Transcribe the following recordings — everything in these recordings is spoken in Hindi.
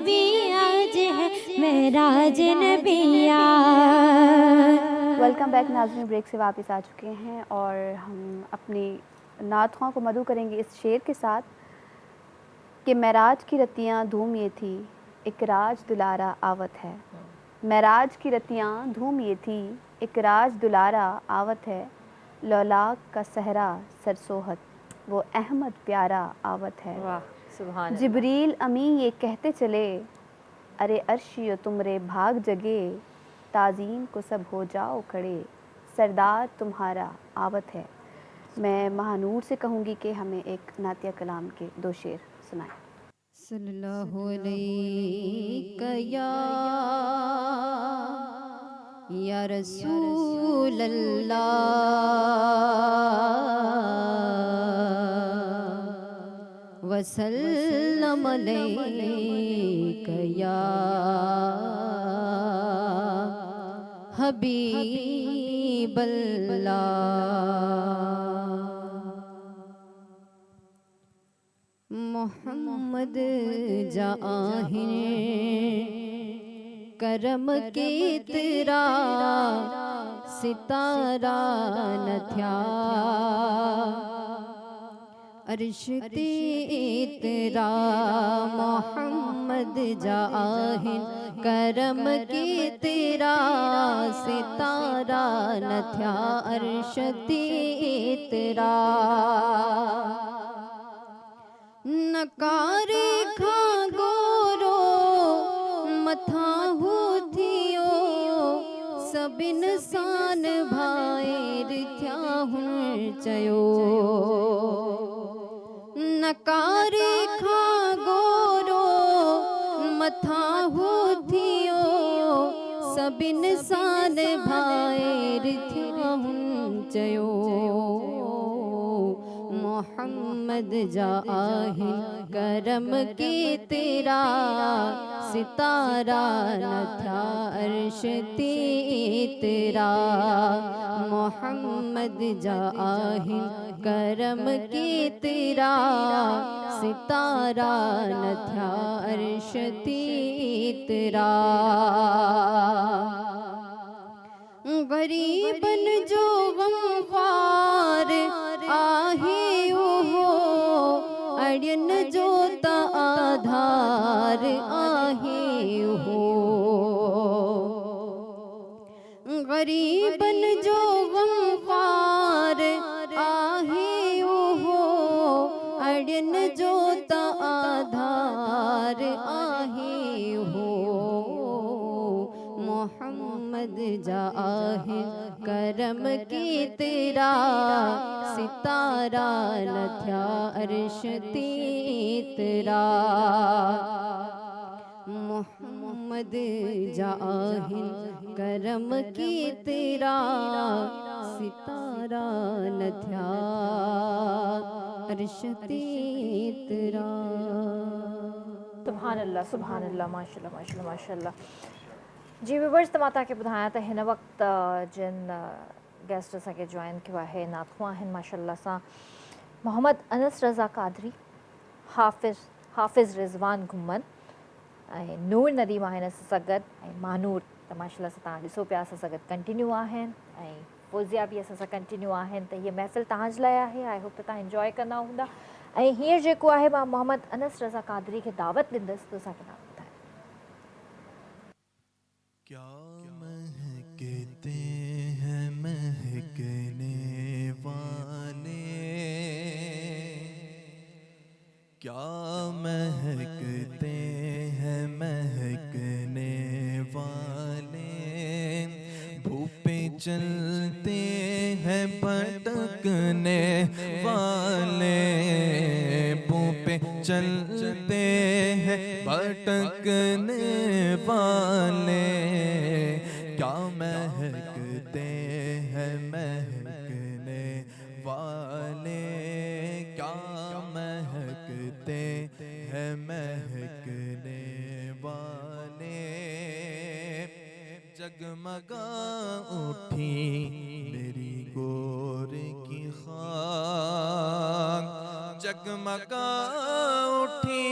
नबी आज है मेराज नबिया। वेलकम बैक नाज़रीन, ब्रेक से वापस आ चुके हैं और हम अपनी नात ख़्वां को मदू करेंगे इस शेर के साथ कि महराज की रतियाँ धूम ये थी, एक राज दुलारा आवत है। महराज की रतियाँ धूम ये थी, एक राज दुलारा आवत है। लौलाक का सहरा सरसोहत, वो अहमद प्यारा आवत है। वाह सुभान अल्लाह। जिब्रील अमी ये कहते चले, अरे अर्शियो तुमरे भाग जगे, ताज़ीम को सब हो जाओ खड़े, सरदार तुम्हारा आवत है। मैं महानूर से कहूँगी कि हमें एक नातिया कलाम के दो शेर सुनाएं। सल्लल्लाहु अलैहि या रसूल अल्लाह, वसल्लम अलैका या हबीब अल्लाह। मोहम्मद जाहिर करम के तेरा सितारा न थया, अर्श ते तेरा मोहम्मद जाहिर करम के तेरा सितारा न थया, अर्श ते तेरा नकारे खा गोरो मथा हो थियो, सब इंसान भाएर थया हुण चयो। नकारे खा गोरो मथा हो थियो, सब इंसान भाएर थया हुण चयो। मोहम्मद जाहिर करम के तेरा सितारा न था, अर्श ते तेरा। मोहम्मद जाहिर करम के तेरा सितारा न था, अर्श ते तेरा। गरीबन जो गमख्वार आहे हो, अड़ियन जो ता आधार आहे हो। गरीबन जो गमख्वार आहे हो, अड़ियन जो ता आधार आहे हो। मोहम्मद जाहिर करम के तेरा सितारा न थया, अर्श ते तेरा। मोहम्मद जाहिर करम के तेरा सितारा न थया, अर्श ते तेरा। सुभान अल्लाह सुभान अल्लाह, माशाल्लाह माशाल्लाह माशाल्लाह। जी व्यूवर्स, तमाता के ॿुधायां त हिन वक़्तु जिन गेस्ट असांखे जॉइन कयो आहे नाख़्वां आहिनि माशाल्लाह सां मोहम्मद अनस रज़ा कादरी, हाफ़िज़ रिज़वान घुमन ऐं नूर नदीम आहिनि असां सां गॾु, ऐं महानूर त माशाल्लाह सां तव्हां ॾिसो पिया असां सां गॾु कंटिन्यू आहिनि, ऐं फ़ौज़िया बि असां सां कंटिन्यू आहिनि। त हीअ महफ़िल तव्हांजे लाइ आहे, आई होप त तव्हां इंजॉय कंदा हूंदा। ऐं हींअर जेको आहे मां मोहम्मद अनस रज़ा कादरी खे दावत ॾींदसि त असांखे नाम ॿुधाए। क्या महकते हैं महकने वाले, क्या महकते हैं महकने वाले, भूपे चलते हैं भटकने वाले, भूपे चलते हैं भटकने वाले, क्या महकते हैं महकने वाले, क्या महकते हैं महकने वाले। जगमगा उठी मेरी गोर की खाक, जगमगा उठी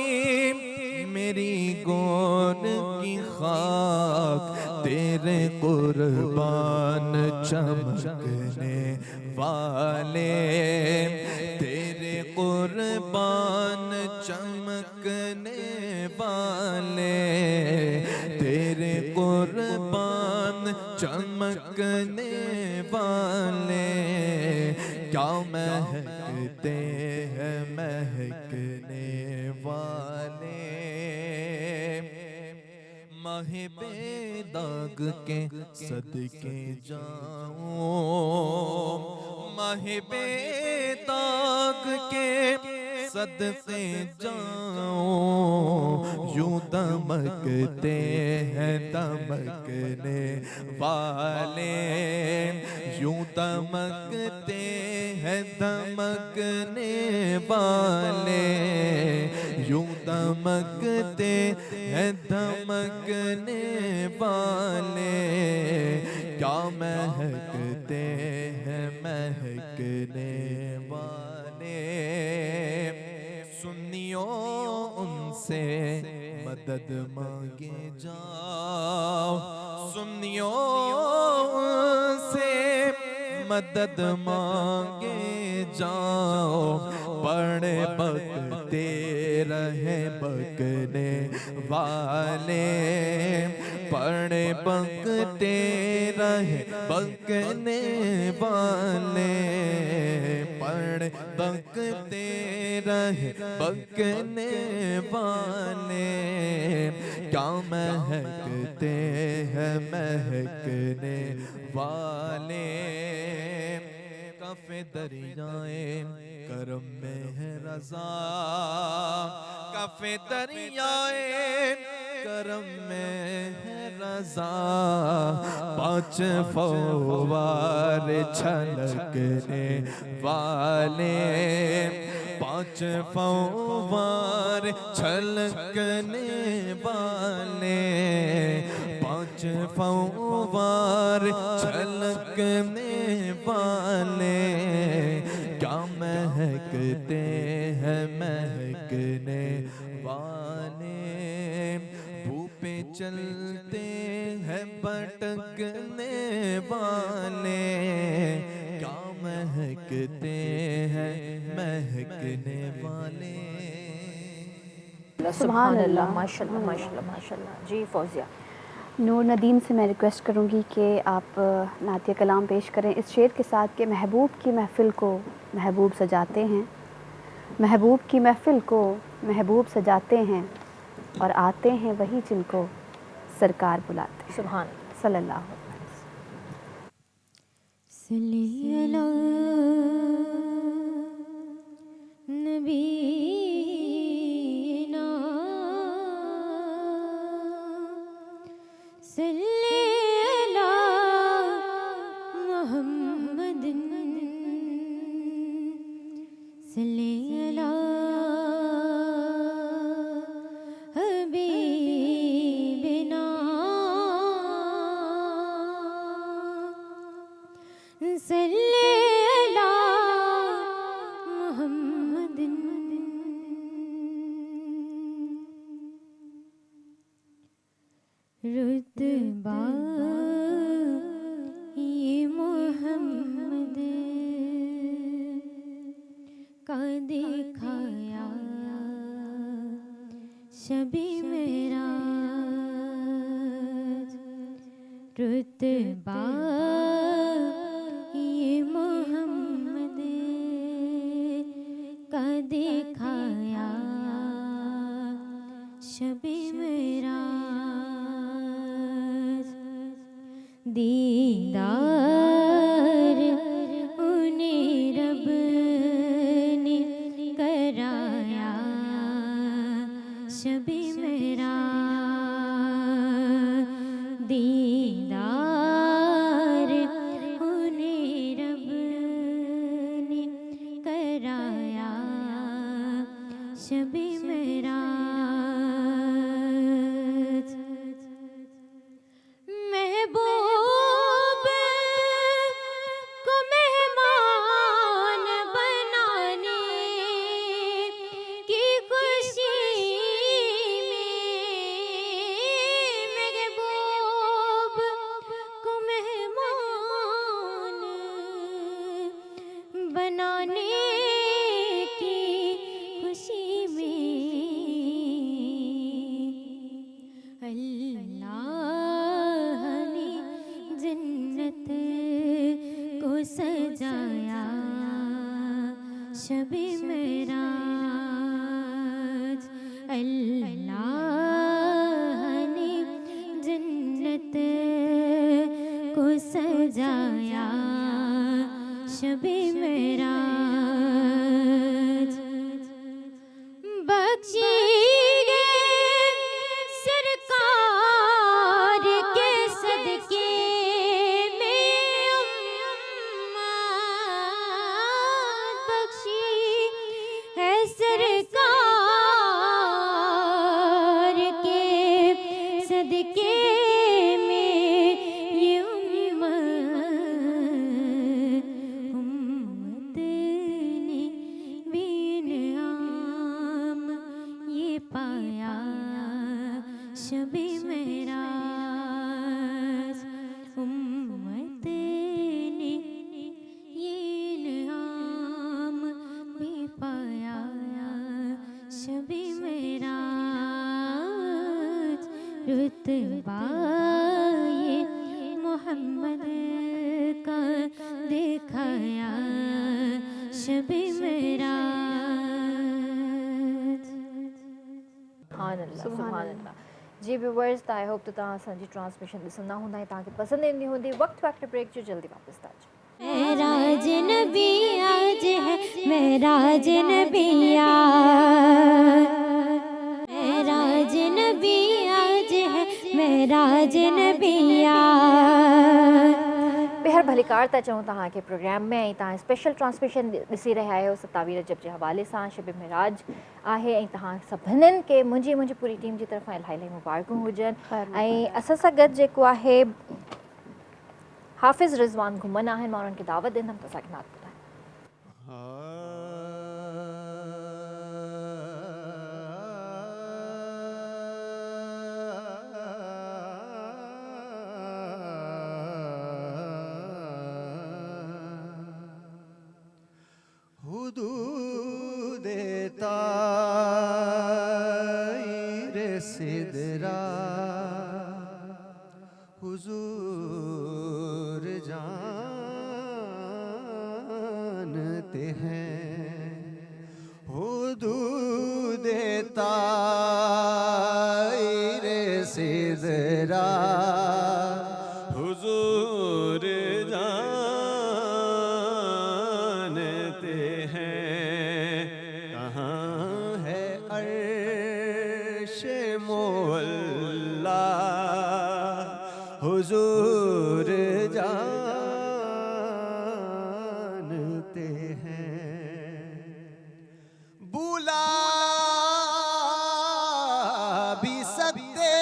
मेरी गोर गोर की खाक तेरे कुर्बान चमकने वाले, तेरे कुर्बान चमकने वाले, तेरे कुर्बान चमकने वाले, क्या महकते हैं महकने वाले। माहे बेदाग के सदके जाऊं, माहे बेदाग के सदके जाऊं, यूं दमकते हैं दमकने वाले, यूं दमकते हैं दमकने वाले, यूं दमकते हैं दमकने वाले, क्या महकते हैं महकने वाले। सुन्नियों उनसे मदद मांगे जाओ, सुन्नियों उनसे मदद मांगे जाओ, बड़े बकते रहे बकने वाले, बड़े बकते रहे बकने वाले, बड़े बकते रहे बकने वाले, क्या महकते हैं महकने वाले। काफे दरियाए करम में है रज़ा, काफे दरियाए करम में है रज़ा, पांच फौवार छलकने वाले, पांच फौवार छलकने वाले, पांच फौवार छलकने वाले, क्या महकते हैं महकने वाले। भूपे चलते हैं भटकने वाले, क्या महकते हैं महकने वाले। सुभान अल्लाह, माशाल्लाह माशाल्लाह माशाल्लाह। जी फौजिया। नूर नदीम से मैं रिक्वेस्ट करूंगी कि आप नातिया कलाम पेश करें इस शेर के साथ कि महबूब की महफ़िल को महबूब सजाते हैं, महबूब की महफ़िल को महबूब सजाते हैं, और आते हैं वही जिनको सरकार बुलाते हैं। सुभान सल्लल्लाहु अलैहि नबीना सल्ले अला मुहम्मदिन सल्ले अला हबीबिना सल्ले अला मुहम्मदिन। रुतबा ये मोहम्मद का दिखाया शबी मेराज, रुतबा ये मोहम्मद का दिखाया शबी मेराज, दीदार उन्हें रब ने कराया शबी मेराज, दीदार उन्हें रब ने कराया शबी मेराज। महबूब को मेहमान बनाने की खुशी में अल्लाह ने जन्नत को सजाया शबे मेराज बख्शी गए सरकार के सदके में उम्मत बख्शी है सरकार के सदके में ये उम्मत ने भी इनाम ये पाया शबे मेराज उम्मत ने ये इनाम भी पाया शबे मेराज रुतबा ये मोहम्मद का दिखाया शबे मेराज सुभान अल्लाह जी व्यूवर्स आई होप तो तव्हां असांजी ट्रांसमिशन ॾिसंदा हूंदा ऐं तव्हांखे पसंदि ईंदी हूंदी वक़्तु वक़्तु ब्रेक जो जल्दी वापसि था अचो मेराज नबी आज है मेराज नबी मेराज नबी आज है मेराज नबी ॿीहर भलीकार था चऊं तव्हांखे प्रोग्राम में ऐं तव्हां स्पेशल ट्रांसमिशन ॾिसी रहिया आहियो 27 रजब जे हवाले सां शब मेराज आहे ऐं तव्हां सभिनीनि खे मुंहिंजी पूरी टीम जी तरफ़ां इलाही इलाही मुबारकूं हुजनि ऐं असां सां गॾु जेको आहे हाफ़िज़ रिज़वान घुमन आहिनि मां उन्हनि खे दावत ॾींदमि त असांखे नात ॿुधाइनि हुदूदे ताईरे सिदरा हुजूर जानते हैं हुदूदे ताईरे सिदरा हुजूर जानते हैं कहाँ है अर्श मोअल्ला हुजूर जानते हैं बुला भी सकते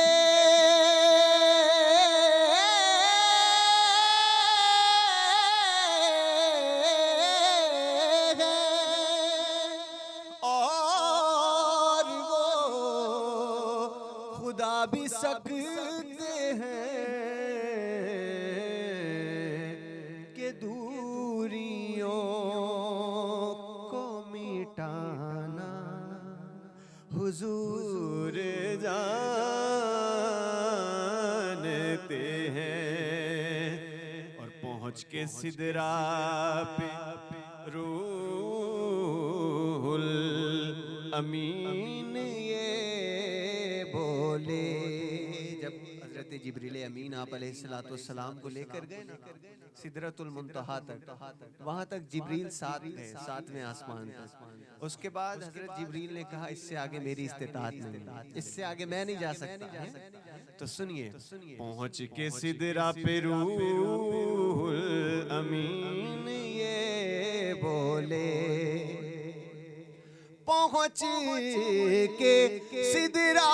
और वो खुदा भी सकते हैं कि दूरियों को मिटाना हुजूर जानते हैं और पहुँच के सिदरा पे रूहुल अमीन ये बोले जब हजरत जिब्रील अमीन आप अलैहिस्सलाम को लेकर गए ना सिदरतुल मुंतहा तक वहां तक जिब्रील साथ थे सातवें आसमान तक उसके बाद हजरत जिब्रील ने कहा इससे आगे मेरी इस्तिताअत नहीं इससे आगे मैं नहीं जा सकता तो सुनिए पहुंच के सिदरा पे रूहुल अमीन ये बोले पहुंच के सिदरा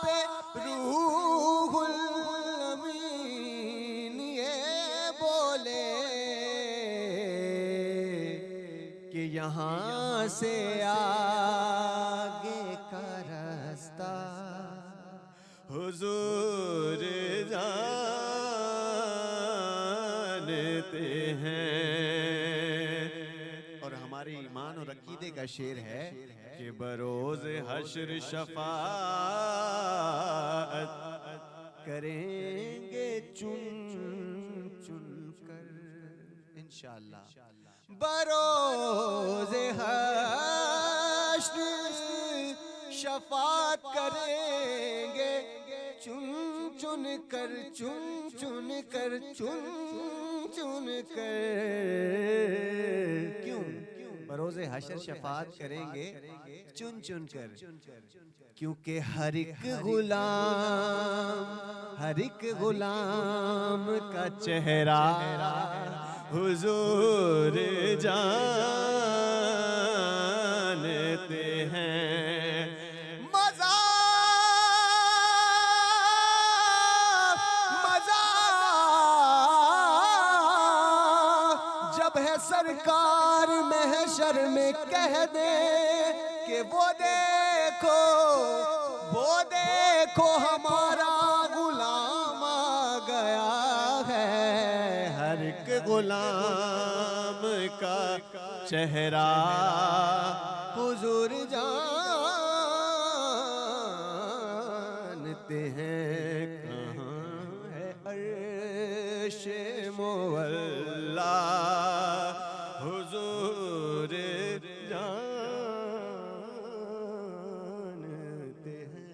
पे रूहुल अमीन ये बोले कि यहाँ से आगे का रास्ता हुजूर जानते हैं और हमारे ईमान और अकीदे का शेर है कि बरोज़ हश्र शफाअत करेंगे चुन चुन कर इंशाअल्लाह। बरोज़े हश्र शफात करेंगे चुन चुन कर, चुन चुन कर, चुन चुन कर। क्यों बरोज़े हश्र शफात करेंगे चुन चुन कर? क्योंकि हर एक गुलाम का चेहरा हुजूर जानते हैं। मजा मजा जब है सरकार महशर में कह दे कि वो देखो हमारा गुलाम आ गया है। हर एक गुलाम का चेहरा हुजूर जानते हैं। कहाँ है अर्शे मुअल्ला हुजूर जानते हैं।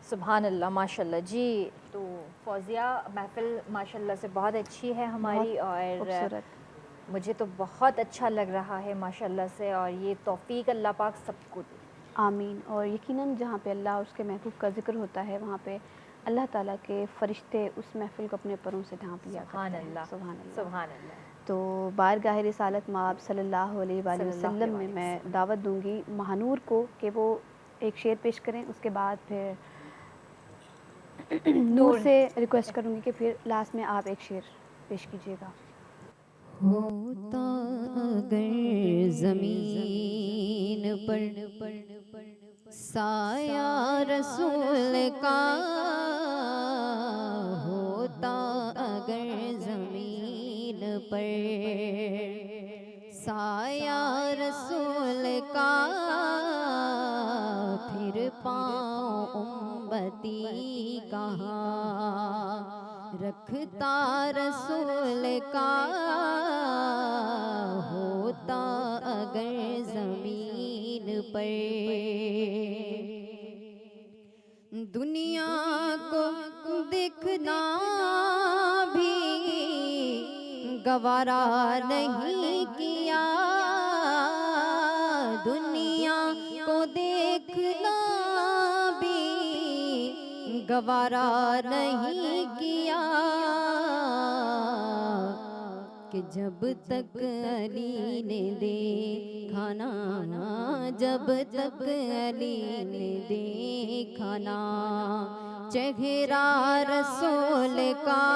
सुभान अल्लाह, माशाल्लाह जी। तो फौजिया, महफिल माशाल्लाह से बहुत अच्छी है हमारी, और खूबसूरत। मुझे तो बहुत अच्छा लग रहा है माशाल्लाह से, और ये तौफीक अल्लाह पाक सबको दे। आमीन। और यकीनन जहाँ पे अल्लाह और उसके महबूब का जिक्र होता है वहाँ पे अल्लाह ताला के फरिश्ते उस महफिल को अपने परों से ढांप लिया करते सुभान हैं। अल्लाह, सुभान अल्लाह। सुभान अल्लाह। तो बारगाह रिसालत माब सल्लल्लाहु अलैहि वसल्लम में मैं दावत दूंगी महानूर को कि वो एक शेर पेश करें, उसके बाद फिर नूर से रिक्वेस्ट करूंगी कि फिर लास्ट में आप एक शेर पेश कीजिएगा। होता अगर जमीन पर साया रसूल का, होता अगर जमीन पर साया रसूल का, फिर पाँव उम्मती कहाँ रखता रसूल का। होता अगर जमीन पर दुनिया को देखना भी गवारा नहीं किया, दुनिया को देखना भी गवारा नहीं किया, कि जब तक अली ने देखा ना, जब तक अली ने देखा ना चेहरा रसूल का,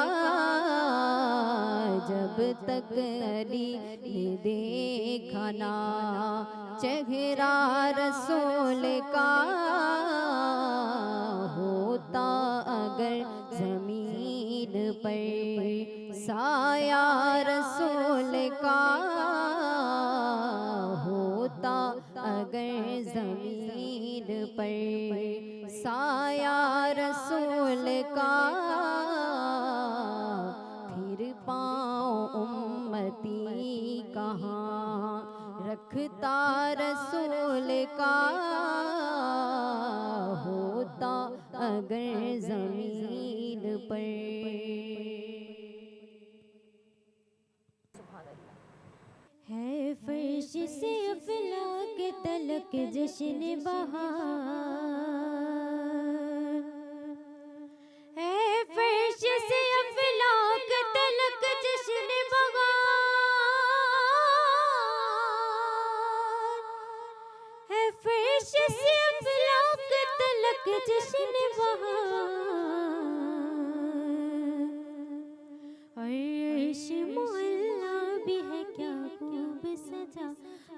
जब तक अली ने देखा ना चेहरा रसूल का, होता अगर जमीन पर साया रसूल का, होता अगर जमीन पर साया रसूल का, फिर पाँव उम्मती कहाँ रखता रसूल का, होता अगर जमीन पर। है फर्श से अफलाक तलक जश्न बहार, है फर्श से अफलाक तलक जश्न बहार, है फर्श से अफलाक तलक जश्न बहार, अर्श मुअल्ला भी है क्या खूब सजा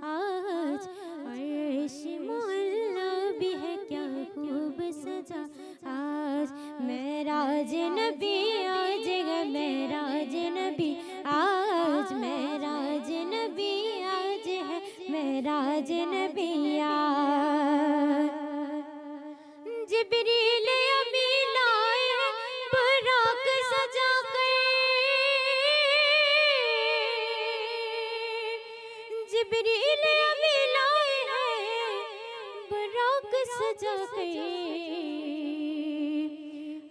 आज, अर्श मुअल्ला भी है क्या खूब सजा आज, मेराज नबी आज है मेराज नबी आज, मेराज नबी आज है मेराज नबी आज। जिब्रील अमीन आए बुराक सजा कर, जिब्रील अमीन आए हैं बुराक सजा कर।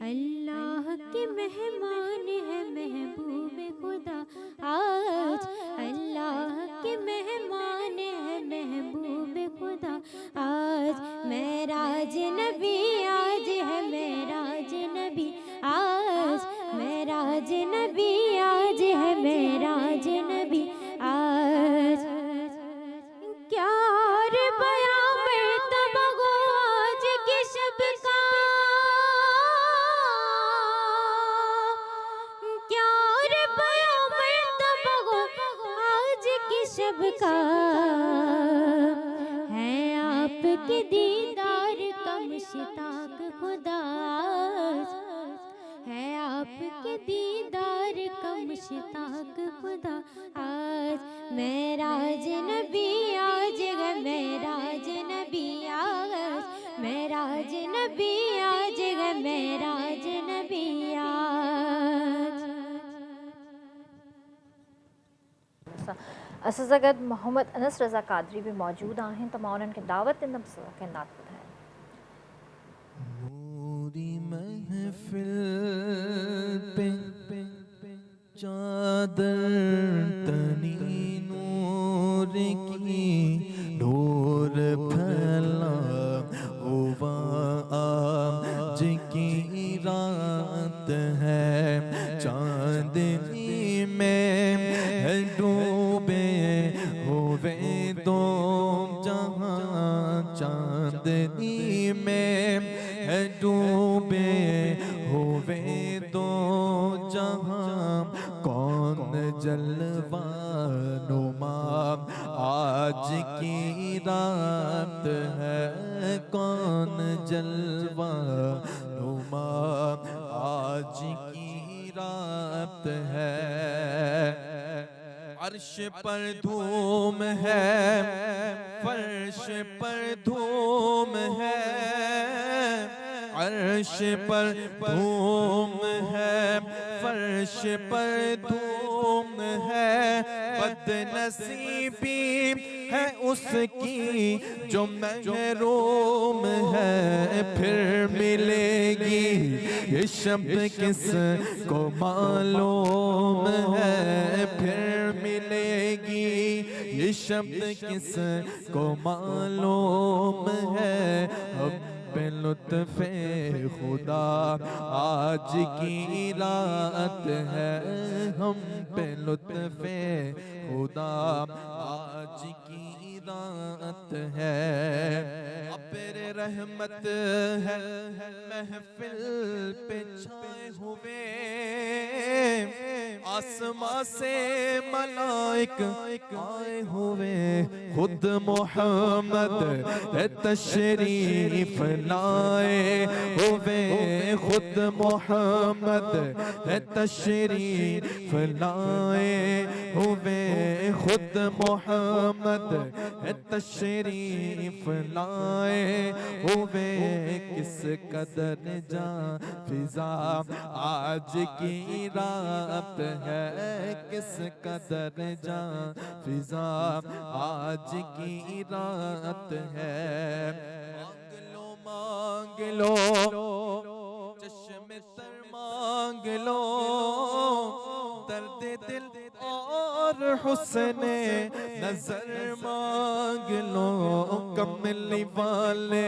अल्लाह के मेहमान है महबूब खुदा आज, अल्लाह के मेहमान है महबूब खुदा आज। मेराज नबी आज है मेराज नबी आज, मेराज नबी आज है मेराज नबी आज। क्या रे बया मर्तबा गो आज की शब का, क्या रे बया मर्तबा गो आज की शब का। है आपके दीदार का मुश्ताक खुदा, है आपके दीदार का मुश्ताक खुदा आज। मेराज नबी आज है मेराज नबी आज, मेराज नबी आज है मेराज नबी आज। असज़गद मोहम्मद अनस रज़ा कादरी भी मौजूद आहिनि त मां उन्हनि खे दावत ॾींदमि सो खे नात ॿुधाइनि। नूरी महफिल पे चादर तनी नूर की, नूर फैला हुआ आज की रात है। चांदनी में डूबे हुए दो जहां, चांदनी में डूबे हुए दो जहां। कौन जलवा नुमा आज की रात है, कौन जलवा नुमा आज की रात है। अर्श पर धूम है, फर्श पर धूम है, अर्श पर धूम है, फर्श पर धूम है। बदनसीबी है उसकी जो महरूम है, फिर मिलेगी ये शब्द किस को मालूम है, फिर मिलेगी ये शब्द किस को मालूम है। अब पे लुत्फ़े खुदा आज की रात है, हम पे लुत्फ़े खुदा आज की रात है। अबर रहमत है महफिल पे छाए हुए, आसमां से मलाइक आए हुए। खुद मोहम्मद तशरीफ लाए हुए, खुद मोहम्मद तशरीफ लाए हुए, खुद मोहम्मद तशरीफ लाए हुए। किस कदर जा फिजा आज की रात है, किस कदर जा फिजा आज की रात है। मांग लो चश्मे तर मांग लो, दर्द दिल और हुस्ने नजर मांग लो। कमली वाले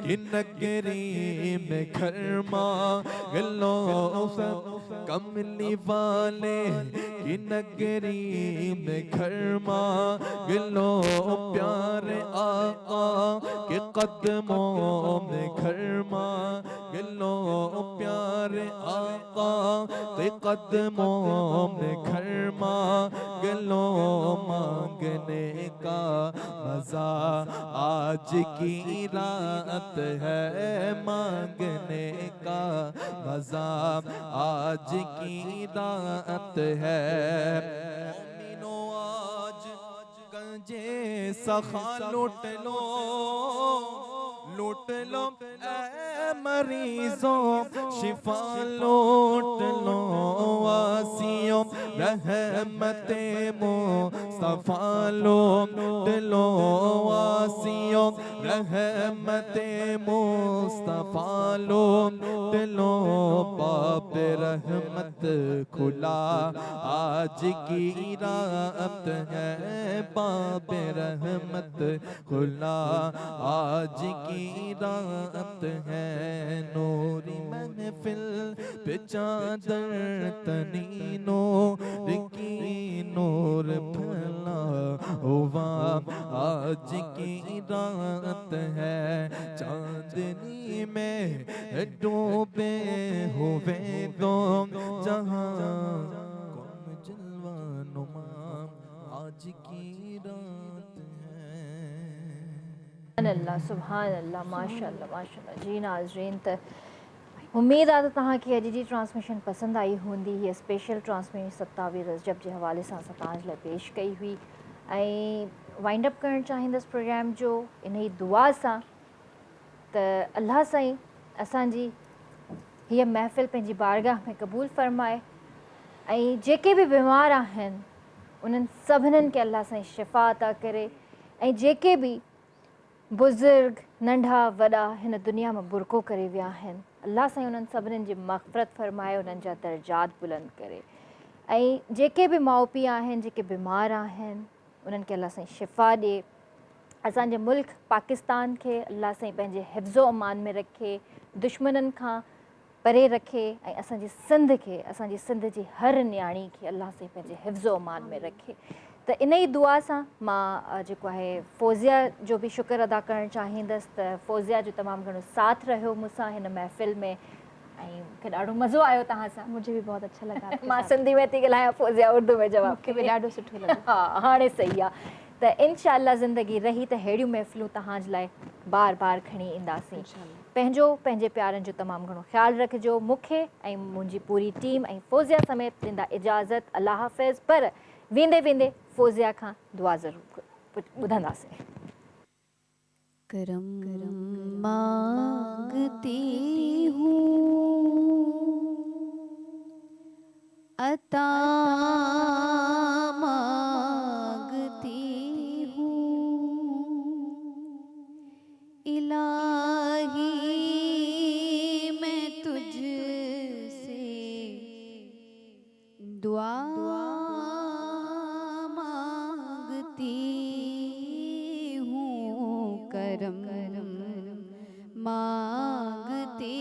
की नगरी में घर मांग लो, कमली वाले की नगरी में घर मांग लो। प्यारे आका के कदमों में घर मांग लो, प्यारे आका के कदमों में घर मांग लो। मांगने का मजा आज की रात है, मांगने का मजा आज की रात है। मोमिनो आज गंजे सखा लूट लो, लूट लो मरीजों शिफा लूट लो आसियों रहमते मुस्तफा लूट लो आसियों रहमते मुस्तफा लूट लो बाब रहमत खुला आज की रात है बाब रहमत खुला आज की रात है नूरी महफिल पे चादर तनी नूर की नूर फैला हुआ आज की रात है चांदनी में डूबे हुए दो जहां कौन जलवा नुमा आज की रात है। सुभान अल्लाह माशाअल्लाह माशाअल्लाह जी नाज़रीन त उम्मीद आहे त तव्हांखे अॼु जी ट्रांसमिशन पसंदि आई हूंदी हीअ स्पेशल ट्रांसमिशन 27 रजब जे हवाले सां असां तव्हांजे लाइ पेश कई हुई ऐं वाइंड अप करणु चाहींदसि प्रोग्राम जो इन ई दुआ सां त अल्लाह साईं असांजी हीअ महफ़िल पंहिंजी बारगाह में क़बूल फ़रमाए ऐं जेके बि बीमार आहिनि उन्हनि सभिनीनि खे अल्लाह साईं शिफ़ा अता करे ऐं जेके बि बुज़ुर्ग नंढा वॾा हिन दुनिया में बुरको करे विया आहिनि अल्लाह साईं उन्हनि सभिनीनि जी मग़फ़िरत फ़रमाए उन्हनि जा दर्जात बुलंद करे ऐं जेके बि माउ पीउ आहिनि जेके बीमार आहिनि उन्हनि खे अल्लाह साईं शिफ़ा ॾिए असांजे मुल्क पाकिस्तान खे अल्लाह साईं पंहिंजे हिफ़्ज़ो अमान में रखे दुश्मननि खां परे रखे ऐं असांजी सिंध जी हर न्याणी खे अल्लाह साईं पंहिंजे हिफ़्ज़ो अमान में रखे त इन ई दुआ सां मां जेको आहे फ़ौज़िया जो बि शुक्र अदा करणु चाहींदसि त फ़ौज़िया जो तमामु घणो साथ रहियो मूंसां हिन महफ़िल में ऐं मूंखे ॾाढो मज़ो आयो तव्हां सां मुझे भी बहुत अच्छा लगा आपके मां साथ। सिंधी में थी ॻाल्हायां फ़ौज़िया उर्दू में जवाबु मूंखे बि ॾाढो सुठो लॻो। हा हाणे सही आहे त इंशाअल्लाह ज़िंदगी रही त अहिड़ियूं महफ़िलूं तव्हांजे लाइ बार बार खणी ईंदासीं पंहिंजे प्यारनि जो तमामु घणो ख़्यालु रखिजो मूंखे ऐं मुंहिंजी पूरी टीम ऐं फ़ौज़िया समेत ॾींदा इजाज़त अल्लाह हाफ़िज़ पर वेंदे वेंदे फ़ौज़िया खां दुआ ज़रूरु ॿुधंदासीं करम मांगती हूँ अता मांगती हूँ इलाही मैं तुझसे दुआ मांगती हूँ करम मांगती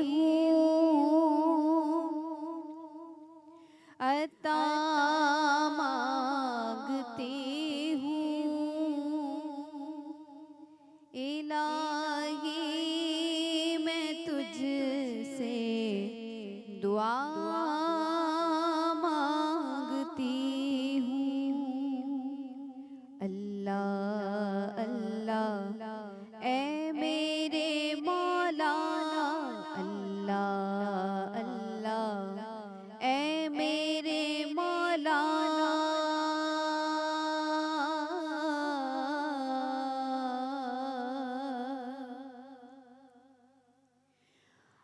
हूँ अता मांगती हूँ इलाही मैं तुझसे दुआ मांगती हूँ अल्लाह अल्लाह ए मेरे मौला अल्लाह अल्लाह ए मेरे मौला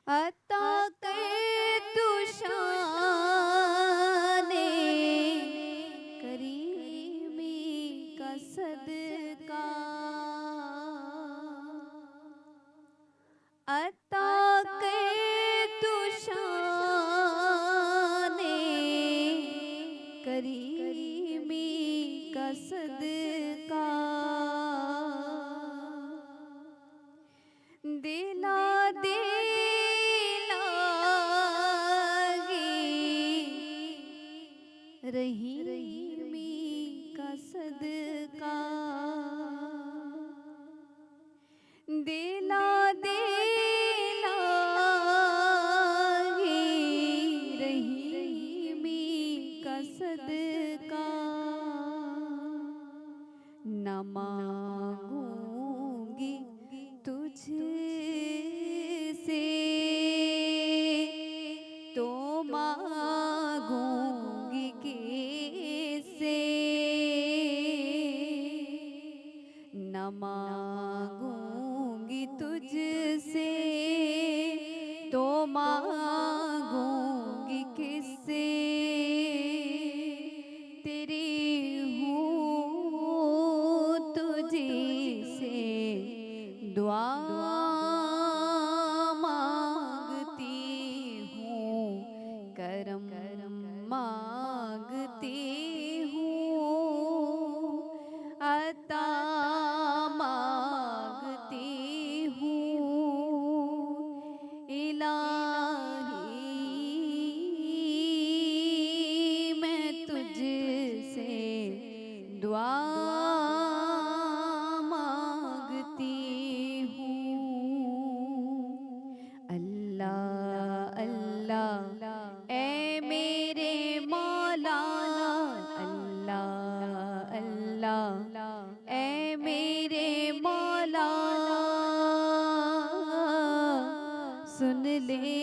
अता कर तू शाने करीमी का सदका अता कर तू शाने करीमी का सदका दिला रहीमी का सदका दिला रहीमी का सदका न मांगूंगी तुझसे तो मांगूंगी के मांगूंगी किससे, तेरी हूँ तुझी से दुआ मांगती हूँ, करम मांगती हूँ, अता मांगती हूँ। इलाही मैं तुझसे दुआ मांगती हूँ। अल्लाह अल्लाह ए मेरे मौला, अल्लाह अल्लाह ए मेरे मौला, सुन ले